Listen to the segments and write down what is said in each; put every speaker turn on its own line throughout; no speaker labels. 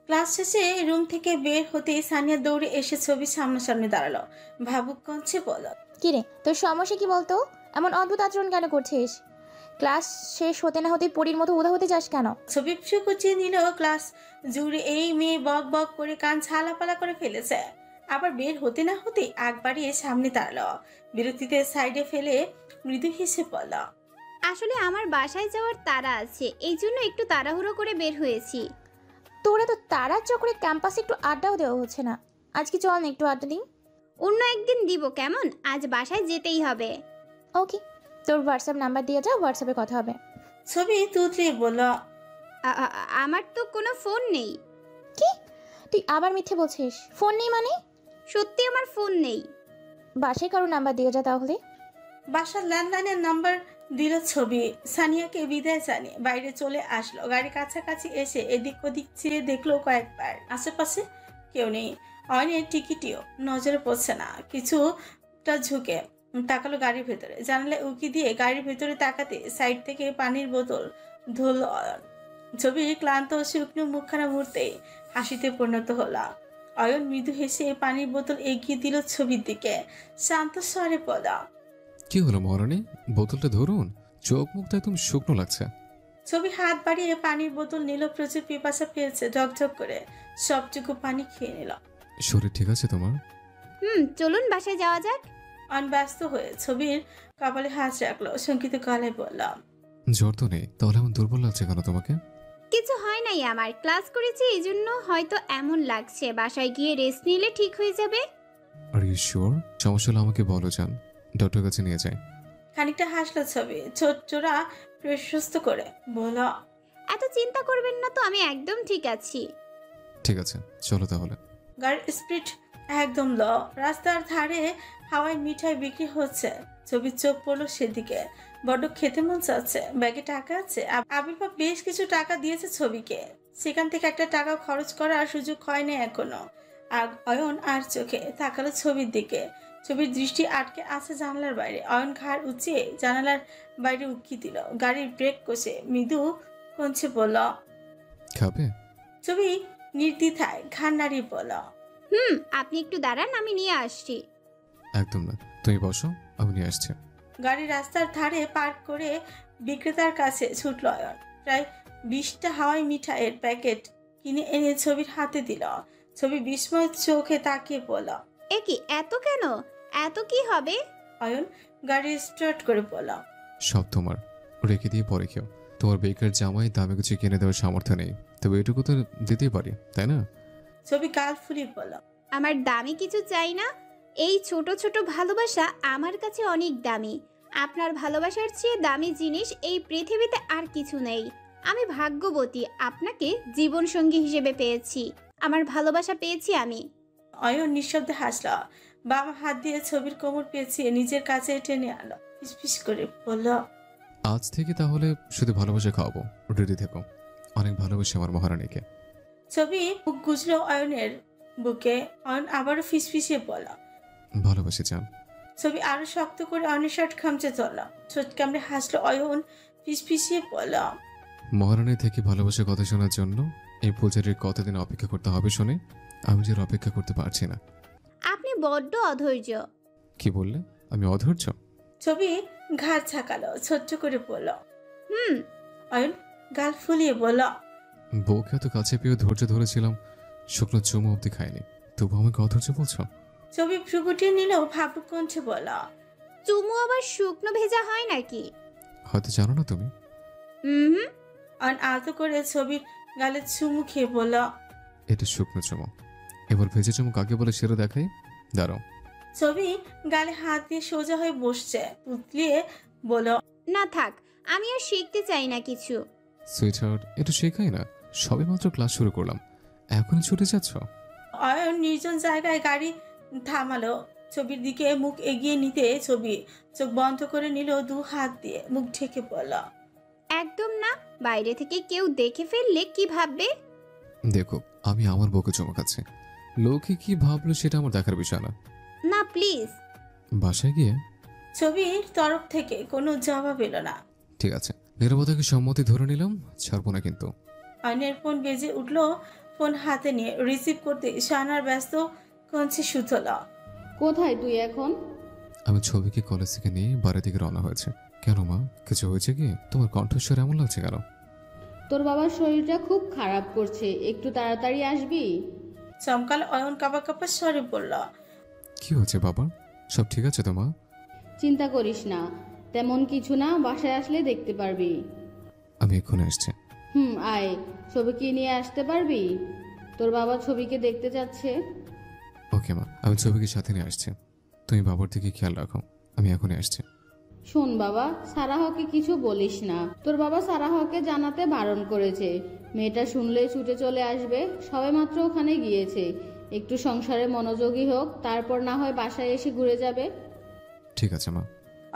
Class শেষে room থেকে বের হতেই সানিয়া দৌড়ে এসে ছবির সামনাসামনি দাঁড়ালো। ভাবুক কঞ্চে বলল,
কিরে, তোর সমস্যা কি বলতো? এমন অদ্ভুত আচরণ কেন করছিস? ক্লাস শেষ হতে না হতেই পরীর মতো উধা হতে যাস কেন?
ছবি কুচিয়ে নিল। ক্লাস জুড়ে এই মেয়ে বক বক করে কান ছালাপালা করে ফেলেছে। আবার বের হতে না হতে আগ বাড়িয়ে সামনে দাঁড়ালো। বিরক্তিতে সাইডে ফেলে মৃদু হেসে পড়ল,
আসলে আমার বাসায় যাওয়ার তাড়া আছে, এই জন্য একটু তাড়াহুড়ো করে বের হয়েছি।
তোরা তো তারার চক্করে ক্যাম্পাসে একটু আড্ডাও দেওয়া হচ্ছে না। আজকে চল না একটু আড্ডা দিই।
অন্য একদিন দিব কেমন, আজ বাসায় যেতেই হবে।
ওকে, তোর হোয়াটসঅ্যাপ নাম্বার দিয়ে যা, হোয়াটসঅ্যাপে কথা হবে।
ছবি তুতলিয়ে বলল,
আমার তো কোনো ফোন নেই।
কি? তুই আবার মিথ্যে বলছিস? ফোন নেই মানে?
সত্যি আমার ফোন নেই।
বাসায় কারো নাম্বার দিয়ে যা তাহলে।
বাসার ল্যান্ডলাইনের নাম্বার দিল ছবি। সানিয়াকে বিদায় জানিয়ে বাইরে চলে আসলো। গাড়ি কাছাকাছি এসে এদিক ওদিক চেয়ে দেখলো কয়েকবার, আশেপাশে কেউ নেই। অনেক টিকিটিও নজরে পড়ছে না। কিছুটা ঝুঁকে তাকালো গাড়ির ভেতরে। জানালায় উকি দিয়ে গাড়ির ভেতরে তাকাতে সাইড থেকে পানির বোতল ধুল। ছবি ক্লান্ত শুকনো মুখখানা মুহূর্তেই হাসিতে পরিণত হলো। অয়ন মৃদু হেসে পানির বোতল এগিয়ে দিল ছবির দিকে। শান্ত স্বরে বলা,
কি হলো মহারানী? বোতলটা ধরুন, চোখ মুখটা একদম শুকনো লাগছে।
ছবি হাত বাড়িয়ে পানির বোতল নিল। প্রচুর পিপাসা পেয়েছে, ঝকঝক করে সবটুকু পানি খেয়ে নিল।
শরীর ঠিক আছে তোমার?
চলুন বাসায় যাওয়া যাক।
অনব্যস্ত হয়ে ছবির কপালে হাত রাখলো, শঙ্কিত গলায় বললাম,
জ্বর তো নেই, তাহলে এমন দুর্বল লাগছে কেন তোমাকে?
কিছু হয় নাই, আমার ক্লাস করেছি এই জন্য হয়তো এমন লাগছে। বাসায় গিয়ে রেস্ট নিলে ঠিক হয়ে যাবে।
Are you sure? সমস্যা হলে আমাকে বলো, যান ডক্টর কাছে নিয়ে যাই।
খানিকটা হাসলো ছবি, ছোট চোরা প্রশস্ত করে বলল,
এত চিন্তা করবেন না তো, আমি একদম ঠিক আছি।
ঠিক আছে, চলো তাহলে।
গাড়ির স্পিড একদম ল। রাস্তার ধারে হাওয়ায় মিঠাই বিক্রি হচ্ছে। ছবির চোখ পড়লো সেদিকে। বড্ড খেতে মন চাচ্ছে। ব্যাগে টাকা আছে। আবির্ভাব বেশ কিছু টাকা দিয়েছে ছবিকে। সেখান থেকে একটা টাকা খরচ করার সুযোগ হয়নি এখনো। আর অয়ন আর চোখে তাকালো ছবির দিকে। ছবির দৃষ্টি আটকে আছে জানালার বাইরে। অয়ন ঘাড় উঁচিয়ে জানালার বাইরে উকি দিল। গাড়ির ব্রেক কষে মৃদু কঞ্চে বলল,
খাবে?
ছবি নির্দ্বিধায় ঘাড় নাড়িয়ে বলল,
আপনি একটু দাঁড়ান, আমি নিয়ে আসছি।
একদম না, তুমি বসো, আমি নিয়ে আসছি।
গাড়ি রাস্তার ধারে পার্ক করে বিক্রেতার কাছে ছুটল অয়ন। প্রায় 20টা হাওয়াই মিঠাইয়ের প্যাকেট কিনে এনে ছবির হাতে দিল। ছবি বিস্ময় চোখে তাকিয়ে বলল,
এ কি, এত কেন? এত কি হবে?
অয়ন গাড়ি স্টার্ট করে বলল,
সব তোমার, রেখে দিয়ে পরে খেও। তোমার বেকার জামাই দামে কিছু কিনে দেওয়ার সামর্থ্য নেই, তবে এটুকু তো দিতেই পারি, তাই না?
ছবি গাল ফুলিয়ে বলল,
আমার দামি কিছু চাই না। এই ছোট ছোট ভালোবাসা আমার কাছে অনেক দামি। আপনার ভালোবাসার চেয়ে দামি জিনিস এই পৃথিবীতে আর কিছু নেই। আমি ভাগ্যবতী, আপনাকে জীবন সঙ্গী হিসেবে পেয়েছি। আমার ভালোবাসা পেয়েছি আমি।
অয়ন নিঃশব্দে হাসল। বাম হাত দিয়ে ছবির কোমর পেঁচিয়ে নিজের কাছে টেনে আনলো। ফিসফিস করে বলল,
আজ থেকে তাহলে শুধু ভালোবাসা খাওয়াবো, রেডি থেকো। অনেক ভালোবাসি আমার মহারানীকে।
ছবি বুক গুজলো অয়নের বুকে। অয়ন আবারও ফিসফিসিয়ে বলল,
ভালোবাসি চান।
ছবি আরো শক্ত করে অয়নের শার্ট খামচে ধরল। ছোট কামড়ে হাসলো অয়ন, ফিসফিসিয়ে বলল,
মহারানী থেকে ভালোবাসার কথা শোনার জন্য এই পূজারীর কতদিন অপেক্ষা করতে হবে শুনে আমি যে আর অপেক্ষা করতে পারছি না।
আপনি বড্ড অধৈর্য।
কি বললে? আমি অধৈর্য?
ছবি ঘাড় ছাকালো, ছোট্ট করে বলল।
হুম।
অয়ন গাল ফুলিয়ে বলল,
বউকে এত কাছে পেয়ে ধৈর্য ধরেছিলাম, শুকনো চুমো অব্দি খায়নি, তবু আমাকে অধৈর্য বলছো?
ছবি ভ্রুকুটিয়ে নিলেও ভাবুক কণ্ঠে বলল,
চুমু আবার শুকনো ভেজা হয় নাকি?
হয়তো জানো না তুমি।
হুম।
অয়ন আলতো করে ছবির গালে চুমু খেয়ে বলল,
এটা শুকনো চুমো, এবার ভেজে চুমো কাকে বলে সেটা দেখাই, দাঁড়াও।
ছবি গালে হাত দিয়ে সোজা হয়ে বসছে। উতলিয়ে বলল,
না থাক, আমি আর শিখতে চাই না কিছু।
সুইট হার্ট, এটা শেখাই না, সবে মাত্র ক্লাস শুরু করলাম, এখনই ছুটে যাচ্ছ?
অয়ন নির্জন জায়গায় গাড়ি থামালো। ছবির দিকে মুখ এগিয়ে নিতে ছবি চোখ বন্ধ করে নিল দু হাত দিয়ে। মুখ ঢেকে বলল,
একদম না, বাইরে থেকে কেউ দেখে ফেললে কি ভাববে?
দেখো, আমি আমার বউকে চমকাচ্ছি, লোকে কি ভাবলো সেটা আমার দেখার বিষয় না।
না প্লিজ।
বাসায় গিয়ে?
ছবির তরফ থেকে কোনো জবাব এলো না।
ঠিক আছে, নিরাপত্তাকে সম্মতি ধরে নিলাম, ছাড়বো না কিন্তু।
অয়নের ফোন বেজে উঠলো। ফোন হাতে নিয়ে রিসিভ করতে শাহানার ব্যস্ত কঞ্চে সুতল।
কোথায় তুই এখন?
আমি ছবিকে কলেজ থেকে নিয়ে বাড়ি থেকে রওনা হয়েছে। কেন মা, কিছু হয়েছে কি? তোমার কণ্ঠস্বর এমন লাগছে কেন?
তোর বাবার শরীরটা খুব খারাপ করছে, একটু তাড়াতাড়ি আসবি।
চমকাল অয়ন কাপা কাপা স্বরে বলল।
কি হয়েছে বাবা? সব ঠিক আছে তো মা?
চিন্তা করিস না, তেমন কিছু না, বাসায় আসলে দেখতে পারবি।
আমি এক্ষুনি আসছি।
আয়, ছবিকে নিয়ে আসতে পারবি? তোর বাবা ছবিকে দেখতে চাচ্ছে।
ওকে মা, আমি ছবিকে সাথে নিয়ে আসছি। তুমি বাবার দিকে খেয়াল রাখো, আমি এখনই আসছি।
শোন বাবা, সারাহকে কিছু বলিস না। তোর বাবা সারাহকে জানাতে বারণ করেছে। মেয়েটা শুনলেই ছুটে চলে আসবে। সবেমাত্র ওখানে গিয়েছে, একটু সংসারে মনোযোগী হোক, তারপর না হয় বাসায় এসে ঘুরে যাবে।
ঠিক আছে মা।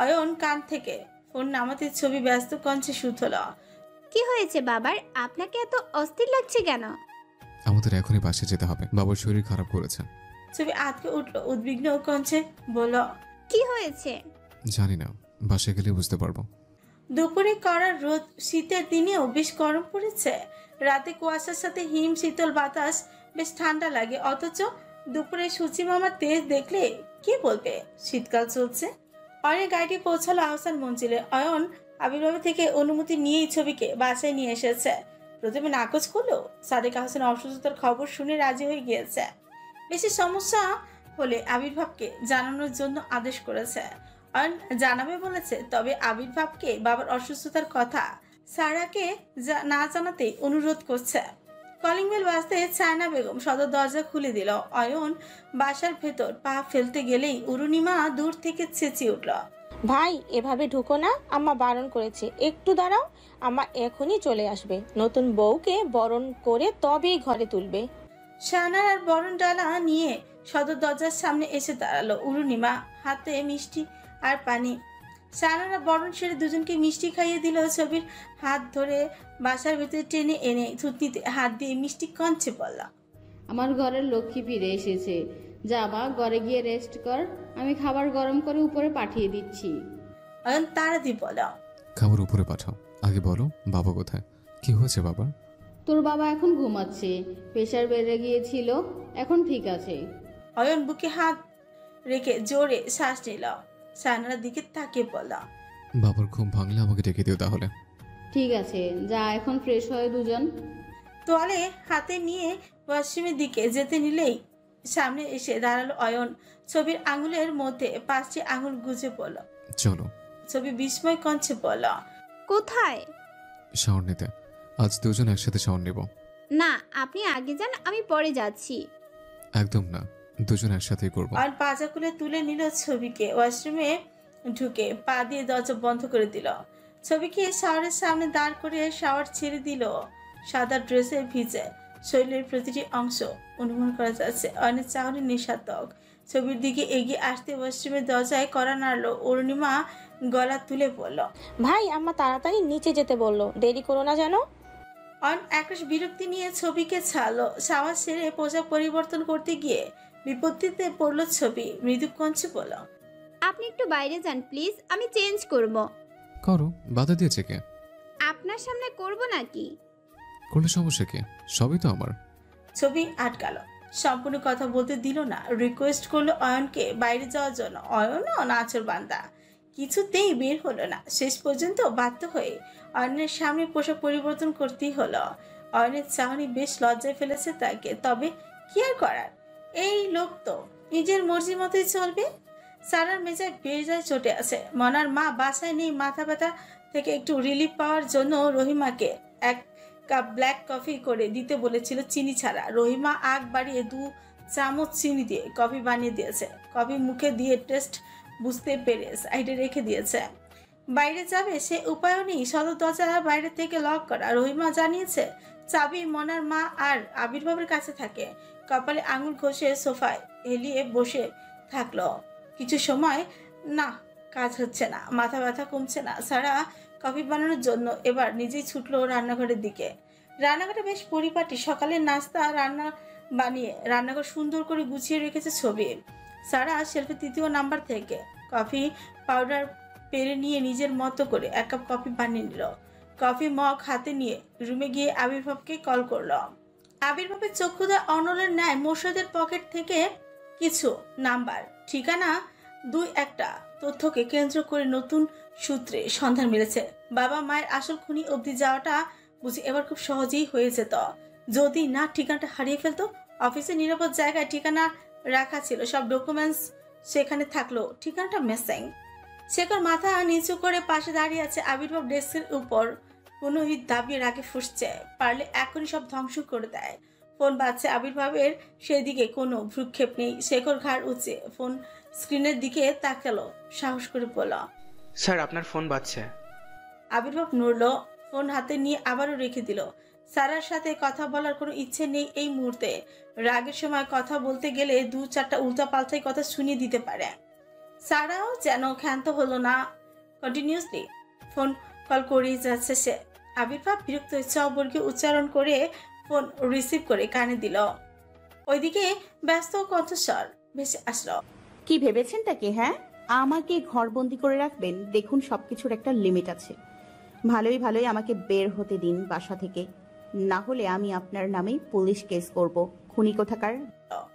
অয়ন কান থেকে ফোন নামাতে ছবি ব্যস্ত কঞ্চে সুতল।
কি হয়েছে বাবার? আপনাকে এত অস্থির লাগছে কেন?
আমাদের এখনই বাসায় যেতে হবে, বাবার শরীর খারাপ করেছে।
ছবি আটকে উঠল উদ্বিগ্ন কঞ্চে বলল।
কি হয়েছে?
জানি না, বাসায় গেলে বুঝতে পারবো।
দুপুরে কড়া রোদ, শীতের দিনেও বেশ গরম পড়েছে। রাতে কুয়াশার সাথে হিম শীতল বাতাস, বেশ ঠান্ডা লাগে। অথচ দুপুরে সূচি মামার তেজ দেখলে কি বলবে শীতকাল চলছে। অয়নের গাড়িটি পৌঁছালো আহসান মঞ্জিলে। অয়ন আবির্ভাব থেকে অনুমতি নিয়েই ছবিকে বাসায় নিয়ে এসেছে। প্রথমে নাকচ করলো, সাদেক আহসান অসুস্থতার খবর শুনে রাজি হয়ে গিয়েছে। বেশি সমস্যা হলে আবির্ভাবকে জানানোর জন্য আদেশ করেছে। অয়ন জানাবে বলেছে, তবে আবির্ভাবকে বাবার অসুস্থতার কথা সারাকে না জানাতেই অনুরোধ করছে। কলিং বেল বাজতে ছায়না বেগম সদর দরজা খুলে দিল। অয়ন বাসার ভেতর পা ফেলতে গেলেই অরুণিমা দূর থেকে চেঁচিয়ে উঠল।
ভাই, এভাবে ঢুকো না, আম্মা বারণ করেছে। একটু দাঁড়াও, আম্মা এখনই চলে আসবে। নতুন বউকে বরণ করে তবেই ঘরে তুলবে।
শাহানার আর বরণ ডালা নিয়ে সদর দরজার সামনে এসে দাঁড়ালো অরুণিমা, হাতে মিষ্টি আর পানি। শাহানারা বরণ সেরে দুজনকে মিষ্টি খাইয়ে দিল। ছবির হাত ধরে বাসার ভিতরে টেনে এনে থুতনিতে হাত দিয়ে মিষ্টি কঞ্চে বলল।
আমার ঘরের লক্ষ্মী ফিরে এসেছে। যা মা, ঘরে গিয়ে রেস্ট কর, আমি খাবার গরম করে উপরে পাঠিয়ে দিচ্ছি।
অয়ন তাড়াতাড়ি বলল।
খাবার উপরে পাঠাও, আগে বলো বাবা কোথায়? কি হয়েছে বাবা?
তোর বাবা এখন ঘুমাচ্ছে, প্রেশার বেড়ে গিয়েছিল, এখন ঠিক আছে।
অয়ন বুকে হাত রেখে জোরে শ্বাস নিল। শাহানার দিকে তাকিয়ে বলল।
বাবার ঘুম ভাঙলে আমাকে ডেকে দিও তাহলে।
ঠিক আছে, যা এখন ফ্রেশ হয়ে দুজন।
তোয়ালে হাতে নিয়ে ওয়াশরুমের দিকে যেতে নিলেই সামনে এসে দাঁড়ালো অয়ন। ছবির আঙুলের মধ্যে 5টি আঙুল গুজে পড়ল।
চলো।
ছবি বিস্ময় কঞ্চে বলল।
কোথায়?
শাওয়ার নিতে। আজ দুজন একসাথে শাওয়ার নেব।
না, আপনি আগে যান, আমি পরে যাচ্ছি।
একদম না, দুজন একসাথেই করবো।
আর পাজা খুলে তুলে নিল ছবিকে। ওয়াশরুমে ঢুকে পা দিয়ে দরজা বন্ধ করে দিল। ছবিকে শাওয়ারের সামনে দাঁড় করে শাওয়ার ছেড়ে দিল। সাদা ড্রেসে ভিজে শরীরের প্রতিটি অংশ অনুমান করা যাচ্ছে। অনেক চাহনি নিঃস্বার্থক। ছবির দিকে এগিয়ে আসতে ওয়াশরুমের দরজায় কড়া নাড়ল। অরুণিমা গলা তুলে বলল।
ভাই, আম্মা তাড়াতাড়ি নিচে যেতে বললো, দেরি করো না যেন।
একরাশ বিরক্তি নিয়ে ছবিকে ছাড়লো। শাওয়ার সেরে পোশাক পরিবর্তন করতে গিয়ে বিপত্তিতে পড়ল ছবি। মৃদু কঞ্চে বলল।
আপনি একটু বাইরে যান প্লিজ, আমি চেঞ্জ করব।
করো, বাধা দিয়েছে কে?
আপনার সামনে করব নাকি?
করলে সমস্যা কে? সবই তো আমার।
ছবি আটকাল, সম্পূর্ণ কথা বলতে দিল না। রিকোয়েস্ট করলো অয়নকে বাইরে যাওয়ার জন্য। অয়নও নাচর বান্দা, কিছুতেই বের হলো না। শেষ পর্যন্ত বাধ্য হয়ে অয়নের সামনে পোশাক পরিবর্তন করতেই হলো। অয়নের চাহনি বেশ লজ্জায় ফেলেছে তাকে, তবে কি আর করার, এই লোক তো নিজের মর্জি মতোই চলবে। সারার মেজায় বেজায় চটে আছে। মনার মা বাসায় নেই। মাথা ব্যথা থেকে একটু রিলিফ পাওয়ার জন্য রহিমাকে 1 কাপ ব্ল্যাক কফি করে দিতে বলেছিল, চিনি ছাড়া। রহিমা আগ বাড়িয়ে 2 চামচ চিনি দিয়ে কফি বানিয়ে দিয়েছে। কফি মুখে দিয়ে টেস্ট বুঝতে পেরে সাইডে রেখে দিয়েছে। বাইরে যাবে সে উপায়ও নেই। সদর দরজা বাইরে থেকে লক করা। রহিমা জানিয়েছে চাবি মনার মা আর আবির্ভাবের কাছে থাকে। কপালে আঙুল ঘষে সোফায় হেলিয়ে বসে থাকলো কিছু সময়। না, কাজ হচ্ছে না, মাথা ব্যথা কমছে না। সারা কফি বানানোর জন্য এবার নিজেই ছুটলো রান্নাঘরের দিকে। রান্নাঘরটা বেশ পরিপাটি। সকালের নাস্তা রান্না বানিয়ে রান্নাঘর সুন্দর করে গুছিয়ে রেখেছে ছবি। সারা শেলফে 3য় নাম্বার থেকে কফি পাউডার পেরে নিয়ে নিজের মতো করে 1 কাপ কফি বানিয়ে নিল। কফি মগ হাতে নিয়ে রুমে গিয়ে আবির্ভাবকে কল করল। আবির্ভাবের চক্ষুদা অনলের ন্যায় মোর্শেদের পকেট থেকে কিছু নাম্বার, ঠিকানা, দুই একটা তথ্যকে কেন্দ্র করে নতুন সূত্রে সন্ধান মিলেছে। বাবা মায়ের আসল খুনি অবধি যাওয়াটা বুঝি এবার খুব সহজেই হয়ে যেত যদি না ঠিকানাটা হারিয়ে ফেলতো। অফিসের নিরাপদ জায়গায় ঠিকানা রাখা ছিল, সব ডকুমেন্টস সেখানে থাকলো, ঠিকানাটা মিসিং। শেখর মাথা নিচু করে পাশে দাঁড়িয়ে আছে। আবির্ভাব ডেস্কের উপর কোনো হিত দাবিয়ে রাগে ফুসছে, পারলে এখনই সব ধ্বংস করে দেয়। ফোন বাজছে। আবির্ভাবের সেদিকে কোনো ভ্রুক্ষেপ নেই। শেখর ঘাড় উঁচে ফোন স্ক্রিনের দিকে তাকালো, সাহস করে বলল,
স্যার আপনার ফোন বাজছে।
আবির্ভাব নড়ল, ফোন হাতে নিয়ে আবারও রেখে দিল। সারার সাথে কথা বলার কোনো ইচ্ছে নেই এই মুহূর্তে। রাগের সময় কথা বলতে গেলে দু চারটা উল্টাপাল্টাই কথা শুনিয়ে দিতে পারে। সারাও যেন ক্ষান্ত হলো না, কন্টিনিউসলি ফোন কল করেই যাচ্ছে সে। আবির্ভাব বিরক্ত হয়ে চবর্গীয় উচ্চারণ করে ফোন রিসিভ করে কানে দিল। ওইদিকে ব্যস্ত কণ্ঠস্বর ভেসে আসলো,
কি ভেবেছেনটা কি? হ্যাঁ, আমাকে ঘরবন্দি করে রাখবেন? দেখুন সবকিছুর একটা লিমিট আছে। ভালোই ভালোই আমাকে বের হতে দিন বাসা থেকে, না হলে আমি আপনার নামে পুলিশ কেস করব। খুনি কোথাকার।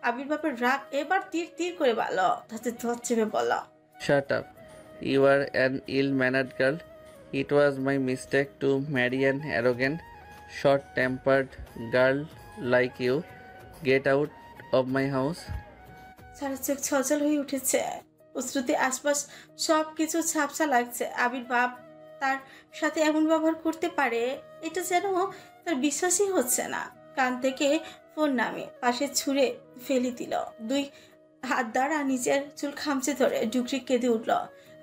আবির্ভাবের রাগ এবার তীর তীর করে বলল, তাতে ধর চেপে বলল,
Shut up. You are an ill-mannered girl. It was my mistake to marry an arrogant, short-tempered girl like you. Get out of my house.
সারা চোখ ছলছল হয়ে উঠেছে, অশ্রুতে আশপাশ সবকিছু ঝাপসা লাগছে। আবির্ভাব তার সাথে এমন ব্যবহার করতে পারে, এটা যেন তার বিশ্বাসই হচ্ছে না। কান থেকে ফোন নামে পাশে ছুঁড়ে ফেলে দিল, দুই হাত দ্বারা নিজের চুল খামচে ধরে ডুকরি কেঁদে উঠল।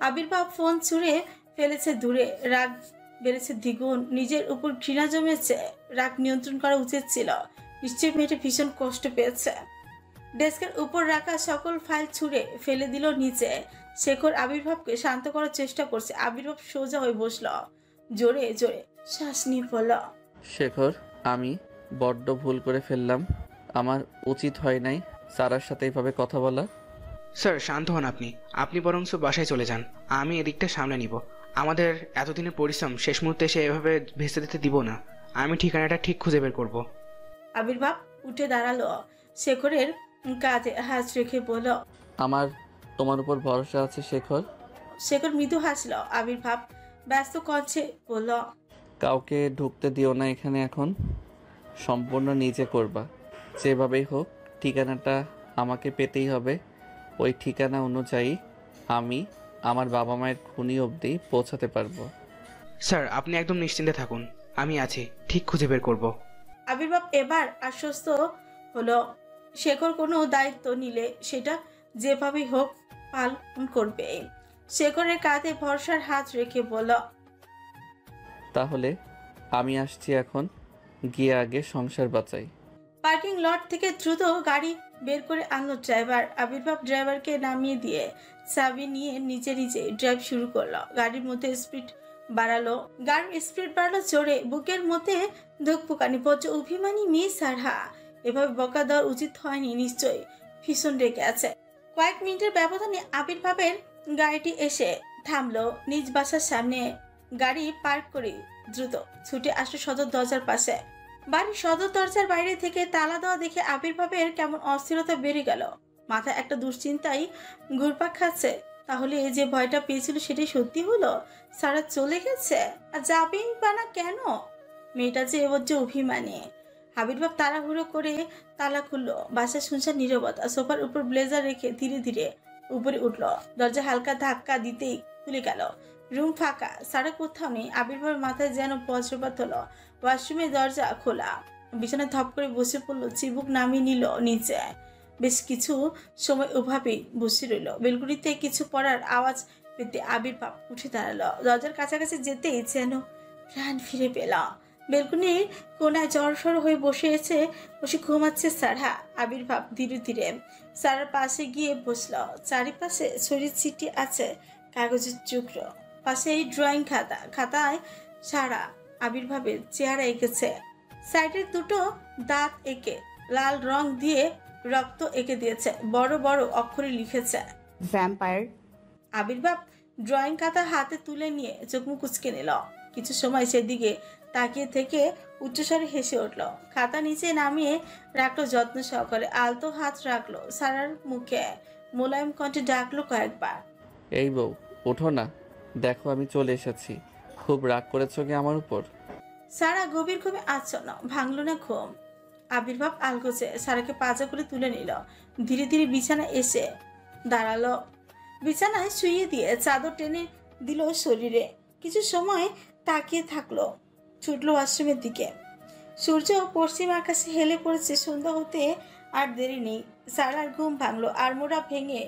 আবির্ভাব ফোন ছুঁড়ে ফেলেছে দূরে, রাগ বেড়েছে দ্বিগুণ, নিজের উপর ঘৃণা জমেছে। রাগ নিয়ন্ত্রণ করা উচিত ছিল, নিশ্চয়ই মেয়েটা ভীষণ কষ্ট পেয়েছে। ডেস্কের উপর রাখা সকল ফাইল ছুঁড়ে ফেলে দিল নিচে। শেখর আবির্ভাবকে শান্ত করার চেষ্টা করছে। আবির্ভাব সোজা হয়ে বসল, জোরে জোরে শ্বাস নিয়ে বলল,
শেখর, আমি বড্ড ভুল করে ফেললাম। আমার উচিত হয় নাই সারার সাথে এইভাবে কথা বলা।
স্যার শান্ত হন আপনি। আপনি বরঞ্চ বাসায় চলে যান, আমি এদিকটা সামলে নিব। আমাদের এতদিনের পরিশ্রম শেষ মুহূর্তে এসে এভাবে ভেসে দিতে দিব না। আমি ঠিকানাটা ঠিক খুঁজে বের করব।
আবির্ভাব উঠে দাঁড়ালো, শেখরের কাঁধে হাত রেখে বলল,
আমার তোমার উপর ভরসা আছে শেখর।
শেখর মৃদু হাসলো। আবির্ভাব ব্যস্ত কণ্ঠে বলল,
কাউকে ঢুকতে দিও না এখানে, এখন সম্পূর্ণ নিজে করবা। যেভাবেই হোক ঠিকানাটা আমাকে পেতেই হবে। ওই ঠিকানা অনুযায়ী আমি আমার বাবা মায়ের খুনি অবধি পৌঁছাতে পারবো।
স্যার আপনি একদম নিশ্চিন্তে থাকুন, আমি আছি, ঠিক খুঁজে বের করব।
আবির্ভাব এবার আশ্বস্ত হলো। শেখর কোনো দায়িত্ব নিলে সেটা যেভাবেই হোক পালন করবে। শেখরের কাঁধে ভরসার হাত রেখে বলল,
তাহলে আমি আসছি এখন, গিয়ে আগে সংসার বাঁচাই।
পার্কিং লট থেকে দ্রুত গাড়ি বের করে আনলো ড্রাইভার। আবির্ভাব ড্রাইভারকে নামিয়ে দিয়ে চাবি নিয়ে নিজে নিজে ড্রাইভ শুরু করলো। গাড়ির মধ্যে স্পিড বাড়ালো, জোরে। বুকের মধ্যে ধুকপুকানি পড়ছে। অভিমানী মেয়ে সারহা, এভাবে বকা দেওয়ার উচিত হয়নি নিশ্চয়ই। ভীষণ রেগে আছে। কয়েক মিনিটের ব্যবধানে আবির্ভাবের গাড়িটি এসে থামলো নিজ বাসার সামনে। গাড়ি পার্ক করে দ্রুত ছুটে আসলো সদর দরজার পাশে। বাড়ির সদর দরজার বাইরে থেকে তালা দেওয়া দেখে আবির্ভাবের কেমন অস্থিরতা বেড়ে গেল। মাথায় একটা দুশ্চিন্তাই ঘুরপাক খাচ্ছে। তাহলে এই যে ভয়টা পেয়েছিল সেটাই সত্যি হলো? সারা চলে গেছে, আর যাবেই বা না কেন? মেয়েটা যে এবার যে অভিমানী। আবির্ভাব তাড়াহুড়ো করে তালা খুললো। বাসায় শুনশান নীরবতা। সোফার উপর ব্লেজার রেখে ধীরে ধীরে উপরে উঠলো। দরজা হালকা ধাক্কা দিতেই খুলে গেল। রুম ফাঁকা, সারা কোথাও নেই। আবির্ভাবের মাথায় যেন বজ্রপাত হলো। ওয়াশরুমের দরজা খোলা। বিছানায় ধপ করে বসে পড়লো, চিবুক নামিয়ে নিল নিচে। বেশ কিছু সময় ওভাবেই বসে রইল। বেলকুনিতে কিছু পড়ার আওয়াজ পেতে আবির্ভাব উঠে দাঁড়ালো। দরজার কাছাকাছি যেতেই যেন প্রাণ ফিরে পেল। বেলকুনির কোনায় জড়সড় হয়ে বসে ঘুমাচ্ছে সারা। আবির্ভাব ধীরে ধীরে সারার পাশে গিয়ে বসলো। চারিপাশে ছড়িয়ে ছিটিয়ে আছে কাগজের টুকরো। পাশে এই ড্রয়িং খাতায় সারা আবির্ভাবের চেহারা এঁকেছে। সাইডের দুটো দাঁত এঁকে লাল রং দিয়ে রক্ত এঁকে দিয়েছে। বড় বড় অক্ষরে লিখেছে
ভ্যাম্পায়ার।
আবির্ভাব ড্রয়িং খাতা হাতে তুলে নিয়ে চোখ মুখ কুঁচকে নিল। কিছু সময় সেদিকে তাকিয়ে থেকে উচ্চস্বরে হেসে উঠল। খাতা নিচে নামিয়ে রাখলো যত্ন সহকারে। আলতো হাত রাখলো সারার মুখে, মোলায়েম কণ্ঠে ডাকলো কয়েকবার।
এই বউ, ওঠো না, দেখো আমি চলে এসেছি। খুব রাগ করেছো কি আমার উপর?
সারা গভীর ঘুমে আচ্ছন্ন, ভাঙল না ঘুম। আবির্ভাব আলগোছে সারাকে পাজা করে তুলে নিল। ধীরে ধীরে বিছানায় এসে দাঁড়ালো। বিছানায় শুইয়ে দিয়ে চাদর টেনে দিল শরীরে। কিছু সময় তাকিয়ে থাকলো, ছুটলো ওয়াশরুমের দিকে। সূর্য পশ্চিম আকাশে হেলে পড়েছে, সন্ধ্যা হতে আর দেরি নেই। সারার ঘুম ভাঙলো, আড়মোড়া ভেঙে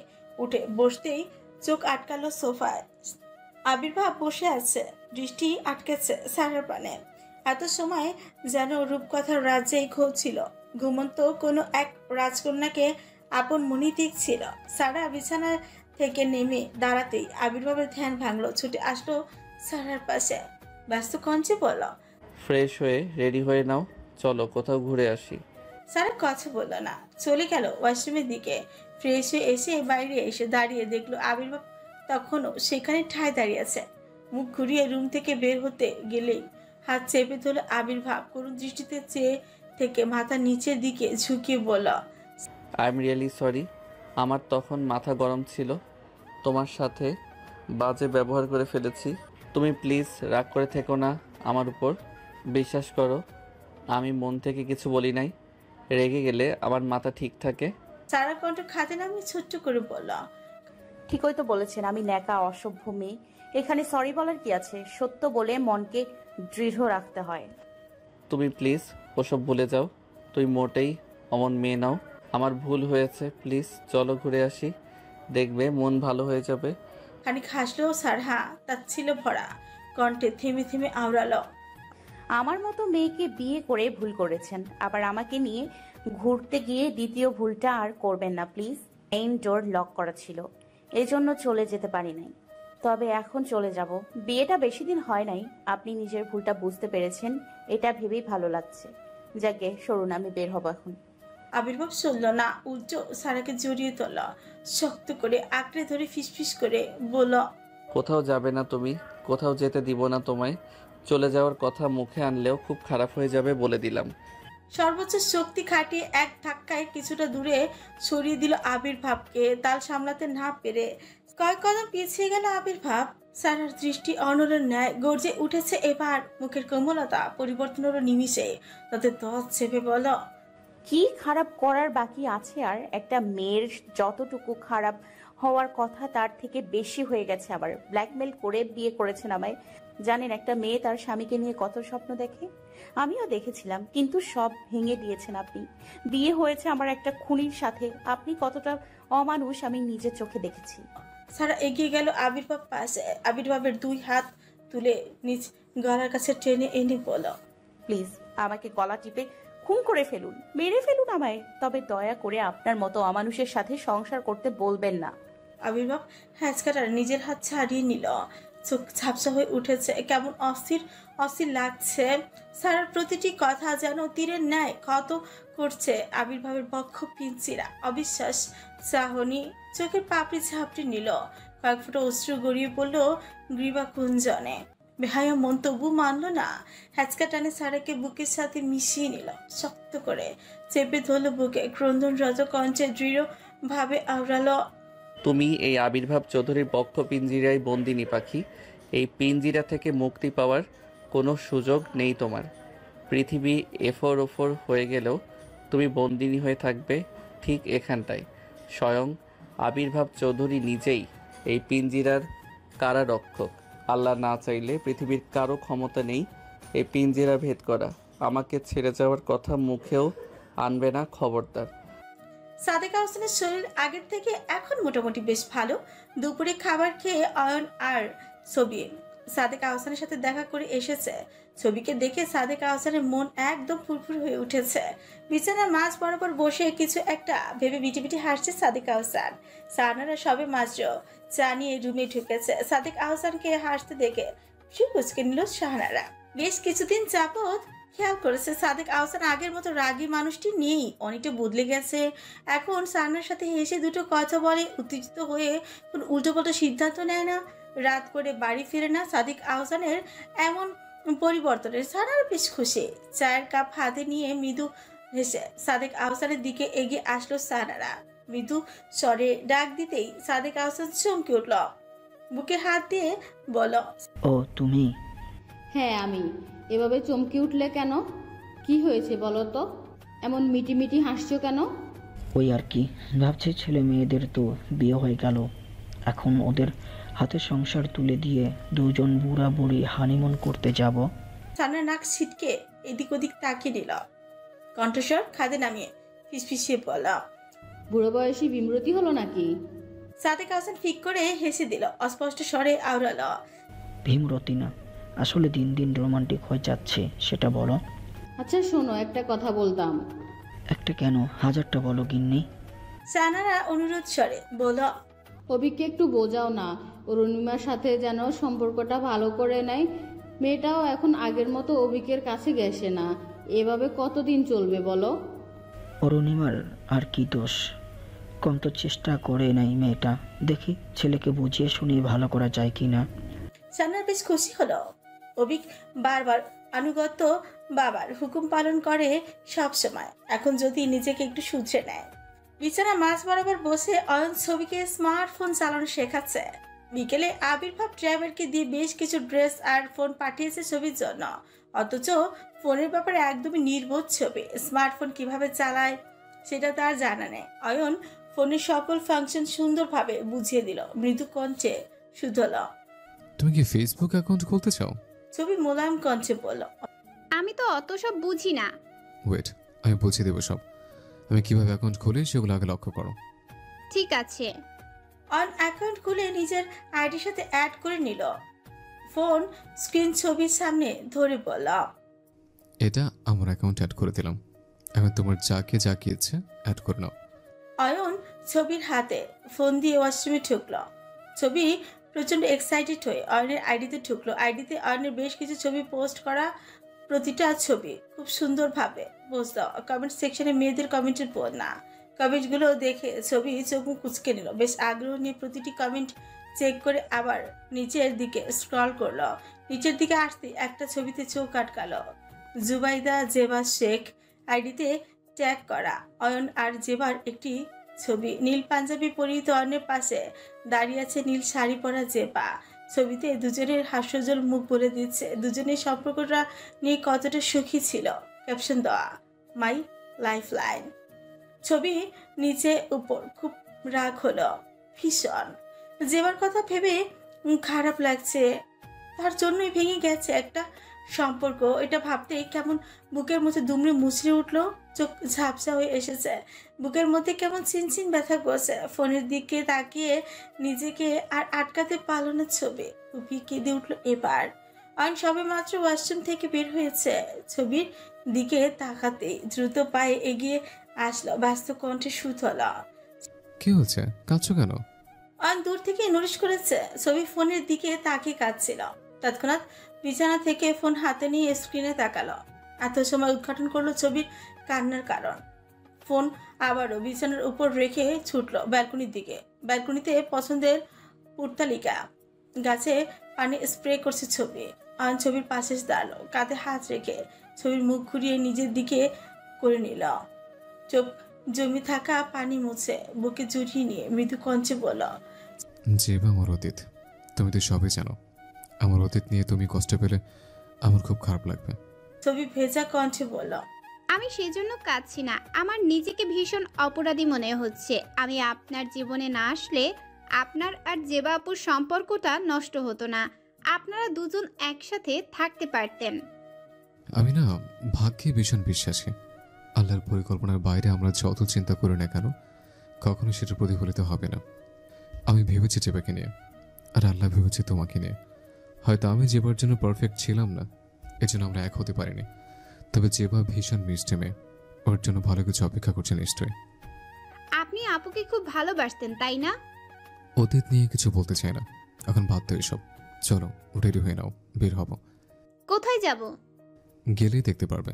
উঠে বসতেই চোখ আটকালো সোফায়। আবির্ভাব বসে আছে, দৃষ্টি আটকেছে সারার পানে। এত সময় যেন রূপকথার রাজ্যেই ঘুরছিল, ঘুমন্ত কোনো এক রাজকন্যাকে আপন মনি দেখছিল। সারা বিছানা থেকে নেমে দাঁড়াতেই আবির্ভাবের ধ্যান ভাঙলো, ছুটে আসলো সারার পাশে। ব্যস্ত কঞ্চে বলল,
ফ্রেশ হয়ে রেডি হয়ে নাও, চলো কোথাও ঘুরে আসি।
সারা কথা বলল না, চলে গেল ওয়াশরুমের দিকে। ফ্রেশ হয়ে এসে বাইরে এসে দাঁড়িয়ে দেখলো আবির্ভাব তখনও সেখানে ঠায় দাঁড়িয়ে আছে। মুখ ঘুরিয়ে রুম থেকে বের হতে গেলেই হাত চেপে ধরল আবির্ভাব। করুণ দৃষ্টিতে চেয়ে থেকে মাথা নিচের দিকে ঝুঁকিয়ে বলল,
আই এম রিয়েলি সরি, আমার তখন মাথা গরম ছিল, তোমার সাথে বাজে ব্যবহার করে ফেলেছি। তুমি প্লিজ রাগ করে থেকো না আমার উপর। বিশ্বাস করো, আমি মন থেকে কিছু বলি নাই। রেগে গেলে আমার মাথা ঠিক থাকে।
সারা কণ্ঠ খাতে নামিয়ে ছোট্ট করে বলল,
ঠিকই তো বলেছেন, আমি ন্যাকা অসভ্য মেয়ে। এখানে সরি বলার কি আছে? সত্য বলে মনকে দৃঢ় রাখতে হয়।
তুমি প্লিজ ওসব ভুলে যাও। তুই মোটেই অমন মেয়ে নাও। আমার ভুল হয়েছে, প্লিজ চলো ঘুরে আসি, দেখবে মন ভালো হয়ে যাবে।
খানিক হাসলো সারহা, তার ছিল ভরা কণ্ঠে থেমে থেমে আওড়ালো,
আমার মতো মেয়েকে বিয়ে করে ভুল করেছেন, আবার আমাকে নিয়ে ঘুরতে গিয়ে দ্বিতীয় ভুলটা আর করবেন না প্লিজ। মেইন ডোর লক করা ছিল, এজন্য চলে যেতে পারি নাই। তবে এখন চলে যাব। বিয়েটা বেশি দিন হয় নাই, আপনি নিজের ভুলটা বুঝতে পেরেছেন, এটা ভেবেই ভালো লাগছে। যাকে সরুন, আমি বের হব এখন।
আবির্ভাব শুনল না, উল্টো সারাকে জড়িয়ে তোল, শক্ত করে আঁকড়ে ধরে ফিসফিস করে বলল,
কোথাও যাবে না তুমি, কোথাও যেতে দিব না তোমায়। চলে যাওয়ার কথা মুখে আনলেও খুব খারাপ হয়ে যাবে বলে দিলাম।
সর্বোচ্চ শক্তি খাটিয়ে এক ধাক্কায় কিছুটা দূরে সরিয়ে দিল আবির্ভাবকে। তাল সামলাতে না পেরে কয়েক কদম পিছিয়ে গেল আবির্ভাব। সারার দৃষ্টি অনলের ন্যায় গর্জে উঠেছে এবার, মুখের কোমলতা পরিবর্তনেরও নিমিষে তাতে দশ চেপে বল,
কি খারাপ করার বাকি আছে আর? একটা মেয়ের যতটুকু খারাপ হওয়ার কথা তার থেকে বেশি হয়ে গেছে। আবার ব্ল্যাকমেল করে বিয়ে করেছেন আমায়। জানেন একটা মেয়ে তার স্বামীকে নিয়ে কত স্বপ্ন দেখে? আমিও দেখেছিলাম, কিন্তু সব ভেঙে দিয়েছেন আপনি। বিয়ে হয়েছে আমার একটা খুনির সাথে। আপনি কতটা অমানুষ আমি নিজের চোখে দেখেছি।
সারা এগিয়ে গেল আবির্ভাব পাশে, আবির্ভাবের দুই হাত তুলে নিজ গলার কাছে টেনে এনে বলল,
প্লিজ আমাকে গলা টিপে খুন করে ফেলুন, মেরে ফেলুন আমায়, তবে দয়া করে আপনার মতো অমানুষের সাথে সংসার করতে বলবেন না।
আবির্ভাব হ্যাঁচকাটার নিজের হাত ছাড়িয়ে নিল, চোখ ঝাপসা হয়ে উঠেছে, কেমন অস্থির অস্থির লাগছে। সারার প্রতিটি কথা যেন তীরের ন্যায় ক্ষত করছে আবির্ভাবের বক্ষ পিঞ্চিরা। অবিশ্বাস চাহনি চোখের পাপড়ি ঝাপটে নিল, কয়েক ফুটো অশ্রু গড়িয়ে পড়ল গ্রীবা কুঞ্জনে। বেহায়া মন তবু মানল না, হ্যাচকা টানে সারাকে বুকের সাথে মিশিয়ে নিল, শক্ত করে চেপে ধরল বুকে, ক্রন্দনরত কণ্ঠে দৃঢ়ভাবে আওড়ালো,
তুমি এই আবির্ভাব চৌধুরীর বক্ষ পিঞ্জিরায় বন্দিনী পাখি। এই পিঞ্জিরা থেকে মুক্তি পাওয়ার কোনো সুযোগ নেই তোমার। পৃথিবী এফোর ওফোর হয়ে গেলেও তুমি বন্দিনী হয়ে থাকবে ঠিক এখানটায়। স্বয়ং আবির্ভাব চৌধুরী নিজেই এই পিঞ্জিরার কারারক্ষক। আল্লাহ না চাইলে পৃথিবীর কারো ক্ষমতা নেই এই পিঞ্জিরা ভেদ করা। আমাকে ছেড়ে যাওয়ার কথা মুখেও আনবে না, খবরদার।
সাদেকা হোসেনের শরীর আগের থেকে এখন মোটামুটি বেশ ভালো। দুপুরে খাবার খেয়ে অয়ন আর ছবি সাদেকা হোসেনের সাথে দেখা করে এসেছে। ছবিকে দেখে সাদেকা হোসেনের মন একদম ফুরফুর হয়ে উঠেছে। বিছানার মাঝ বরাবর বসে কিছু একটা ভেবে বিটিবিটি হাসছে সাদেকা হোসেন। সাহানারা সবে মাত্র চা নিয়ে রুমে ঢুকেছে। সাদেক আহসানকে হাসতে দেখে সুকুচকে নিল শাহানারা। বেশ কিছুদিন যাবৎ খেয়াল করেছে সাদেক আহসান আগের মতো রাগী মানুষটি নেই, অনেকটা বদলে গেছে। এখন সাহানার সাথে হেসে দুটো কথা বলে, উত্তেজিত হয়ে কোন উল্টোপাল্টা সিদ্ধান্ত নেয় না, রাত করে বাড়ি ফিরে না। সাদেক আহসানের এমন পরিবর্তনের। সানারা বেশ খুশি। চায়ের কাপ হাতে নিয়ে মৃদু হেসে সাদেক আহসানের দিকে এগিয়ে আসলো সানারা। মৃদু স্বরে ডাক দিতেই সাদেক আহসান চমকে উঠল, বুকে হাত দিয়ে বলল,
ও তুমি? হ্যাঁ আমি। এভাবে চমকে উঠলে কেন? কি হয়েছে বলো তো? এমন মিটি হাসছো কেন?
ওই আর কি, ভাবছি ছেলে মেয়েদের তো বিয়ে হয়ে গেল, এখন ওদের হাতে সংসার তুলে দিয়ে দুজন বুড়া বুড়ি হানিমুন করতে যাব।
সানার নাক ছিটকে এদিক ওদিক তাকিয়ে নিল, কণ্ঠস্বর খাদে নামিয়ে ফিসফিসিয়ে বলল,
বুড়ো বয়সী বিমরতি হলো নাকি?
সাদেক আহসান ফিক করে হেসে দিল, অস্পষ্ট স্বরে আওড়াল,
ভীমরতি না, আসলে দিন দিন রোমান্টিক হয়ে যাচ্ছে, সেটা বলো।
আচ্ছা শোনো, একটা কথা বলতাম।
একটা কেন, হাজারটা বলো গিন্নি।
সানারা অনুরোধ স্বরে বলল,
অভিককে একটু বোঝাও না, অরুণিমার সাথে যেন সম্পর্কটা ভালো করে নেয়। মেয়েটাও এখন আগের মতো অভিকের কাছে গেছে না। এভাবে কতদিন চলবে বলো?
অরুণিমার আর কি দোষ, কম তো চেষ্টা করে নাই মেয়েটা, দেখি ছেলেকে বুঝিয়ে শুনিয়ে ভালো করা যায় কি না।
সানার বেশ খুশি হলো। অভিক বারবার আনুগত্য বাবার হুকুম পালন করে সব সময়, এখন যদি নিজেকে একটু শুধরে নেয়। বিছানা মাঝ বরাবর বসে অয়ন ছবিকে স্মার্টফোন চালানো শেখাচ্ছে। বিকেলে আবির্ভাব ড্রাইভারকে দিয়ে বেশ কিছু ড্রেস আর ফোন পাঠিয়েছে ছবির জন্য, অথচ ফোনের ব্যাপারে একদমই নির্বোধ ছবি। স্মার্টফোন কিভাবে চালায় সেটা তার জানা নেই। অয়ন ফোনের সকল ফাংশন সুন্দরভাবে বুঝিয়ে দিল, মৃদু কণ্ঠে শুধল,
তুমি কি ফেসবুক অ্যাকাউন্ট খুলতে চাও?
ছবি মোলায়েম কণ্ঠে বলল,
আমি তো অত সব বুঝি না।
ওয়েট, আমি বুঝিয়ে দেবো সব। আমি কিভাবে অ্যাকাউন্ট খুলি সেগুলো আগে লক্ষ্য করো।
ঠিক আছে।
অন অ্যাকাউন্ট খুলে নিজের আইডির সাথে অ্যাড করে নিল। ফোন স্ক্রিন ছবির সামনে ধরে বলল,
এটা আমার অ্যাকাউন্ট অ্যাড করে দিলাম, এখন তোমার যাকে যা ইচ্ছে অ্যাড করে নাও।
অয়ন ছবির হাতে ফোন দিয়ে ওয়াশরুমে ঢুকলো। ছবি প্রচন্ড এক্সাইটেড হয়ে অয়নের আইডিতে ঢুকলো। আইডিতে অয়নের বেশ কিছু ছবি পোস্ট করা, প্রতিটা ছবি খুব সুন্দরভাবে পোস্ট দেওয়া। কমেন্ট সেকশনে মেয়েদের কমেন্টের বন্যা। কমেন্টগুলো দেখে ছবি চোখ মুখ কুঁচকে নিল। বেশ আগ্রহ নিয়ে প্রতিটি কমেন্ট চেক করে আবার নিচের দিকে স্ক্রল করলো। নিচের দিকে আসতে একটা ছবিতে চোখ আটকালো। জুবাইদা জেবা শেখ আইডিতে ট্যাগ করা অয়ন আর জেবার একটি ছবি। নীল পাঞ্জাবি পরিহিত অয়নের পাশে দাঁড়িয়ে আছে নীল শাড়ি পরা জেবা। ছবিতে দুজনের হাস্যজ্জ্বল মুখ বলে দিচ্ছে দুজনের সম্পর্কটা নিয়ে কতটা সুখী ছিল। ক্যাপশন দেওয়া, মাই লাইফ লাইন। ছবি নিচে উপর খুব রাগ হলো ভীষণ। জেবার কথা ভেবে খারাপ লাগছে, তার জন্যই ভেঙে গেছে একটা সম্পর্ক। এটা ভাবতে কেমন বুকের মধ্যে দুমড়ে মুচড়ে উঠলো, চোখ ঝাপসা হয়ে এসেছে, বুকের মধ্যে কেমন চিনচিন ব্যথা করছে। ফোনের দিকে তাকিয়ে নিজেকে আর আটকাতে পারল না ছবি। খুবই কেঁদে উঠলো এবার। অয়ন সবে মাত্র ওয়াশরুম থেকে বের হয়েছে। ছবির দিকে তাকাতেই দ্রুত পায়ে এগিয়ে আসলো, ব্যস্ত কণ্ঠে সুতল,
কি হচ্ছে, কাঁদছো কেন?
অয়ন দূর থেকে নোটিশ করেছে ছবি ফোনের দিকে তাকিয়ে কাঁদছিল। তৎক্ষণাৎ বিছানা থেকে ফোন হাতে নিয়ে স্ক্রিনে তাকালো। এত সময় উদ্ঘাটন করলো ছবির কান্নার কারণ। ফোন আবারও বিছানার উপর রেখে ছুটলো ব্যালকনির দিকে। ব্যালকনিতে পছন্দের পুর্তালিকা গাছে পানি স্প্রে করছে ছবি। অয়ন ছবির পাশে দাঁড়ালো, কাঁধে হাত রেখে ছবির মুখ ঘুরিয়ে নিজের দিকে করে নিল। চোখ জমি থাকা পানি মুছে বুকে জড়িয়ে নিয়ে মৃদু কঞ্চে বলল,
জেবা আমার অতীত, তুমি তো সবই জানো। আমার অতীত নিয়ে তুমি কষ্ট পেলে আমার খুব খারাপ লাগবে।
ছবি ভেজা কণ্ঠে বলল,
আমি সেজন্য কাঁদছি না, আমার নিজেকে ভীষণ অপরাধী মনে হচ্ছে। আমি আপনার জীবনে না আসলে আপনার আর জেবা আপুর সম্পর্কটা নষ্ট হতো না, আপনারা দুজন একসাথে থাকতে পারতেন।
আমি না ভাগ্যে ভীষণ বিশ্বাসী। আল্লাহর পরিকল্পনার বাইরে আমরা যত চিন্তা করি না কেন কখনো সেটা প্রতিফলিত হবে না। আমি ভেবেছি জেবাকে নিয়ে, আর আল্লাহ ভেবেছে তোমাকে নিয়ে। হয়তো আমি জেবার জন্য পারফেক্ট ছিলাম না, এজন্য আমরা এক হতে পারিনি। তবে জেবা ভীষণ মিষ্টি মেয়ে, ওর জন্য ভালো কিছু অপেক্ষা করছে নিশ্চয়ই।
আপনি আপুকে খুব ভালোবাসতেন তাই না?
অতীত নিয়ে কিছু বলতে চাই না, এখন বাদ দাও এসব। চলো রেডি হয়ে নাও, বের হব।
কোথায় যাব?
গেলেই দেখতে পারবে।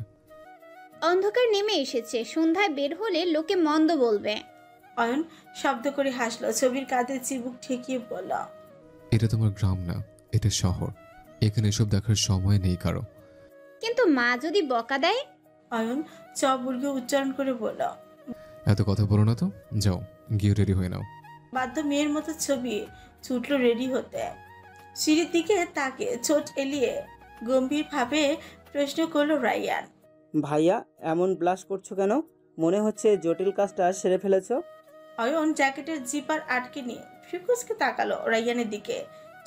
অন্ধকার নেমে এসেছে, সন্ধ্যায় বের হলে লোকে মন্দ বলবে।
অয়ন শব্দ করে হাসলো, ছবির কাঁধে চিবুক ঠেকিয়ে বলল,
এটা তোমার গ্রাম না, এটা শহর। এখানে এসব দেখার সময় নেই কারো।
কিন্তু মা যদি বকা দেয়?
অয়ন চ বুর্গে উচ্চারণ করে বলল।
এত কথা বলো না তো, যাও গিয়ে রেডি হয়ে নাও।
বাধ্য মেয়ের মতো ছবি ছুটলো রেডি হতে। সিঁড়ির দিকে তাকে ছোট এলিয়ে গম্ভীরভাবে প্রশ্ন করলো রায়ান।
ভাইয়া এমন ব্লাশ করছো কেন? মনে হচ্ছে জটিল কাজটা সেরে ফেলেছো।
অয়ন জ্যাকেটের জিপার আটকে নিয়ে ফিকুসকে তাকালো রায়ানের দিকে,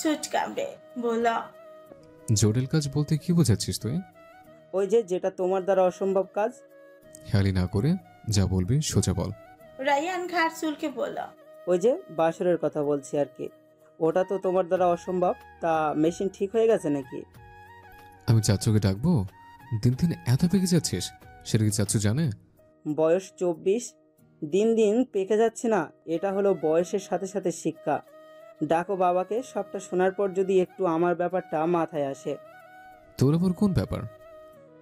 ছোট কামড়ে বলল।
জটিল কাজ বলতে কি বোঝাচ্ছিস তুই?
ওই যে যেটা তোমার দ্বারা অসম্ভব কাজ।
খেয়ালি না করে যা বলবি সোজা বল।
রায়ান ঘাড় চুলকে বলল।
ওই যে বাসরের কথা বলছি আর কি। ওটা তো তোমার দ্বারা অসম্ভব। তা মেশিন ঠিক হয়ে গেছে নাকি?
আমি চাচুকে ডাকবো? দিন দিন এত পেকে যাচ্ছিস, সেটা কি চাচু জানে?
বয়স 24, দিন দিন পেকে যাচ্ছে না, এটা হলো বয়সের সাথে সাথে শিক্ষা। ডাকো বাবাকে। সবটা শোনার পর যদি একটু আমার ব্যাপারটা মাথায় আসে।
তোর আবার কোন ব্যাপার?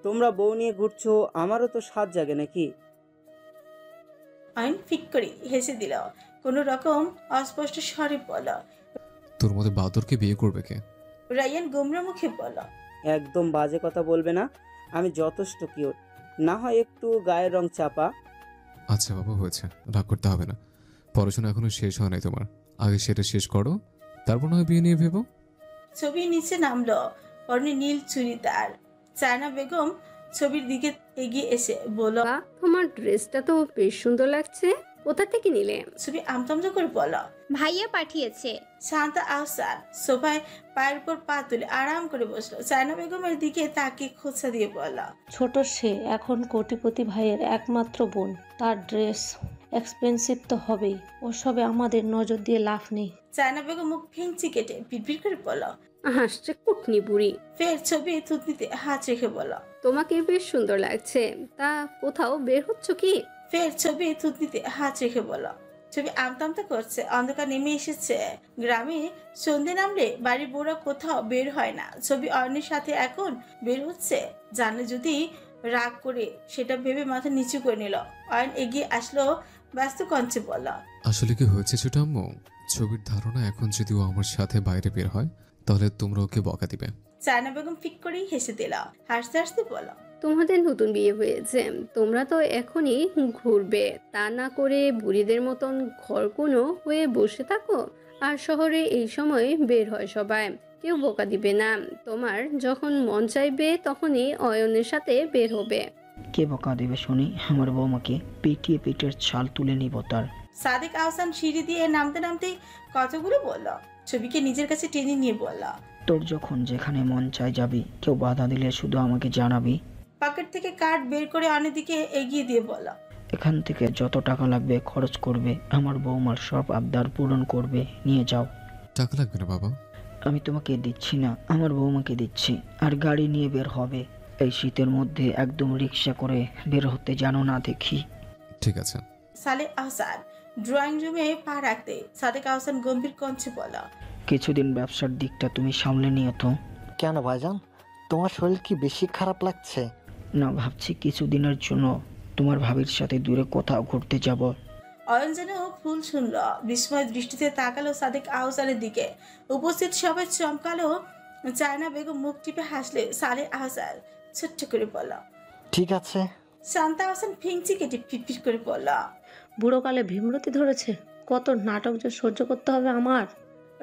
তোমরা বউ নিয়ে ঘুরছো, আমারও তো স্বাদ জাগে নাকি?
অয়ন ফিক করে হেসে দিল, কোনো রকম অস্পষ্ট স্বরে বলল।
তোর মতো বাদরকে বিয়ে করবে কে?
রায়ান গোমরা মুখে বলল।
একদম বাজে কথা বলবে না, আমি যথেষ্ট কিউট। না হয় একটু গায়ের রং চাপা।
আচ্ছা বাবা, হয়েছে, রাগ করতে হবে না। পড়াশোনা এখনো শেষ হয় নাই তোমার, আগে সেটা শেষ করো, তারপর না হয় বিয়ে নিয়ে ভেবো।
ছবির নিচে নামলো পরনে নীল চুড়িদার। চায়না বেগম ছবির দিকে এগিয়ে এসে বলল।
তোমার ড্রেসটা তো বেশ সুন্দর লাগছে, কোথা থেকে নিলে?
ছবি আমতামতা করে বলল।
ভাইয়া পাঠিয়েছে।
শান্তা আহসান সোফায় পায়ের উপর পা তুলে আরাম করে বসলো। চায়না বেগমের দিকে তাকে খোঁচা দিয়ে বলল।
ছোট সে এখন কোটিপতি ভাইয়ের একমাত্র বোন, তার ড্রেস এক্সপেন্সিভ তো হবেই, ওসবে আমাদের নজর দিয়ে লাভ নেই।
চায়না বেগম মুখ ফিঞ্চি কেটে পিটপিট করে বলল।
হাসছে কুটনি বুড়ি।
ফের ছবি থুতনিতে হাত রেখে বলল।
তোমাকে বেশ সুন্দর লাগছে, তা কোথাও বের হচ্ছ কি?
ফের ছবি থুতনিতে হাত রেখে বলল। ছবি আমতামতা করছে। অন্ধকার নেমে এসেছে। গ্রামে সন্ধে নামলে বাড়ির বউরা কোথাও বের হয় না। ছবি অয়নের সাথে এখন বের হচ্ছে, জানে যদি রাগ করে, সেটা ভেবে মাথা নিচু করে নিল। অয়ন এগিয়ে আসলো, ব্যস্ত কঞ্চে বলল।
আসলে কি হয়েছে ছোট আম্মু? ছবির ধারণা এখন যদি ও আমার সাথে বাইরে বের হয় তাহলে তোমরা ওকে বকা দিবে।
চায়না বেগম ফিক করেই হেসে দিল, হাসতে হাসতে বলল।
তোমাদের নতুন বিয়ে হয়েছে, তোমরা তো এখনই ঘুরবে, তা না করে বুড়িদের মতন ঘর কোনো হয়ে বসে থাকো। আর শহরে এই সময় বের হয় সবাই, কেউ বোকা দিবে না। তোমার যখন মন চাইবে তখনই অয়নের সাথে বের হবে।
কে বকা দেবে শুনি? আমার বৌমাকে পিটিয়ে পেটের ছাল তুলে নিব তার।
সাদিক আহসান সিঁড়ি দিয়ে নামতে নামতে কতগুলো বলল। ছবিকে নিজের কাছে টেনে নিয়ে বলল।
তোর যখন যেখানে মন চায় যাবি, কেউ বাধা দিলে শুধু আমাকে জানাবি।
পকেট থেকে কার্ড বের করে অনেক দিকে এগিয়ে দিয়ে বলল।
এখান থেকে যত টাকা লাগবে খরচ করবে, আমার বৌমার সব আবদার পূরণ করবে, নিয়ে যাও।
টাকা লাগবে না বাবা।
আমি তোমাকে দিচ্ছি না, আমার বৌমাকে দিচ্ছি। আর গাড়ি নিয়ে বের হবে। এই শীতের মধ্যে একদম রিক্সা করে বের হতে জানো না দেখি।
ঠিক আছে।
সালে আহসান ড্রয়িং রুমে পা রাখতে সাদেক আহসান গম্ভীর কণ্ঠে বলল।
কিছুদিন ব্যবসার দিকটা তুমি সামলে নিও তো।
কেন ভাইজান, তোমার শরীর কি বেশি খারাপ লাগছে?
না, ভাবছি কিছুদিনের জন্য তোমার ভাবির সাথে দূরে কোথাও ঘুরতে যাব।
অয়ন যেন ফুল শুনল, বিস্ময় দৃষ্টিতে তাকালো সাদেক আহসানের দিকে। উপস্থিত সবাই চমকালো। চায়না বেগম মুখ টিপে হাসলে সালে আহসান ছোট্ট করে বলল।
ঠিক আছে।
শান্তা আহসান ফিংচি কেটে পিটপিট করে বলল।
বুড়োকালে ভীমরতি ধরেছে, কত নাটক যে সহ্য করতে হবে আমার।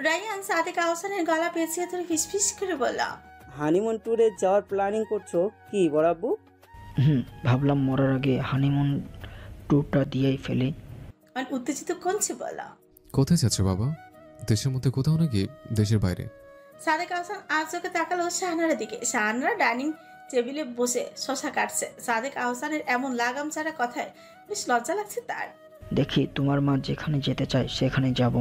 রায়ান সাদেক আহসানের গলা পেঁচিয়ে ধরে ফিসফিস করে বলল।
হানিমুন ট্যুরে যাওয়ার প্ল্যানিং করছো কি বড়াব্বু?
ভাবলাম মরার আগে হানিমুন ট্যুরটা দিয়েই ফেলি।
উত্তেজিত কণ্ঠে বলল।
কোথায় যাচ্ছ বাবা? দেশের মধ্যে কোথাও নাকি দেশের বাইরে?
সাদেক আহসান আর চোখে তাকালো শাহানার দিকে। শাহানারা ডাইনিং টেবিলে বসে শশা কাটছে। সাদেক আহসানের এমন লাগাম ছাড়া কথায় বেশ লজ্জা লাগছে তার।
দেখি তোমার মা যেখানে যেতে চায় সেখানে যাব।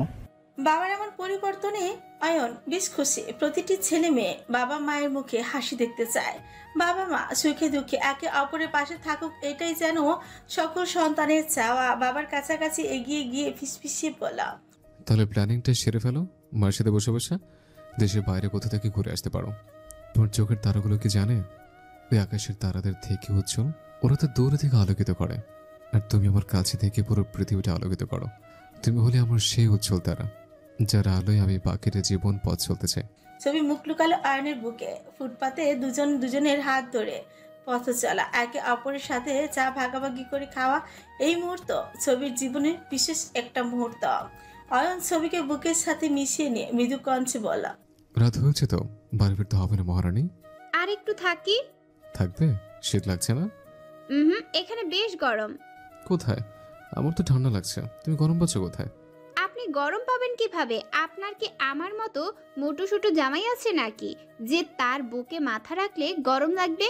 বাবার এমন পরিবর্তনে অয়ন বেশ খুশি। প্রতিটি ছেলে মেয়ে বাবা মায়ের মুখে হাসি দেখতে চায়। বাবা মা সুখে দুঃখে একে অপরের পাশে থাকুক, এটাই যেন সকল সন্তানের চাওয়া। বাবার কাছাকাছি এগিয়ে গিয়ে ফিসফিসিয়ে বলা।
তাহলে প্ল্যানিংটা সেরে ফেলো, মার সাথে বসে বসে দেশের বাইরে কোথা থেকে ঘুরে আসতে পারো। তোমার চোখের তারাগুলো কি জানে ওই আকাশের তারাদের থেকে উজ্জ্বল? ওরা তো দূরে থেকে আলোকিত করে, আর তুমি আমার কাছে থেকে পুরো পৃথিবীটা আলোকিত করো। তুমি হলে আমার সেই উজ্জ্বল তারা, যার আলোয় আমি বাকিটা জীবন পথ চলতে চাই।
ছবি মুখ লুকালো অয়নের বুকে। ফুটপাতে দুজনের হাত ধরে পথ চলা, একে অপরের সাথে চা ভাগাভাগি করে খাওয়া। এই মুহূর্ত ছবির জীবনের বিশেষ একটা মুহূর্ত। অয়ন ছবিকে বুকের সাথে মিশিয়ে নিয়ে মৃদু কণ্ঠে বলল,
রাত হয়েছে তো, বাড়ি ফিরতে হবে না মহারানী?
আর একটু থাকি।
থাকবে? শীত লাগছে না?
এখানে বেশ গরম।
কোথায়? আমার তো ঠান্ডা লাগছে, তুমি গরম পাচ্ছ কোথায়?
আপনি গরম পাবেন কিভাবে? আপনার কি আমার মতো মোটু সুটু জামাই আছে নাকি যে তার বুকে মাথা রাখলে গরম লাগবে?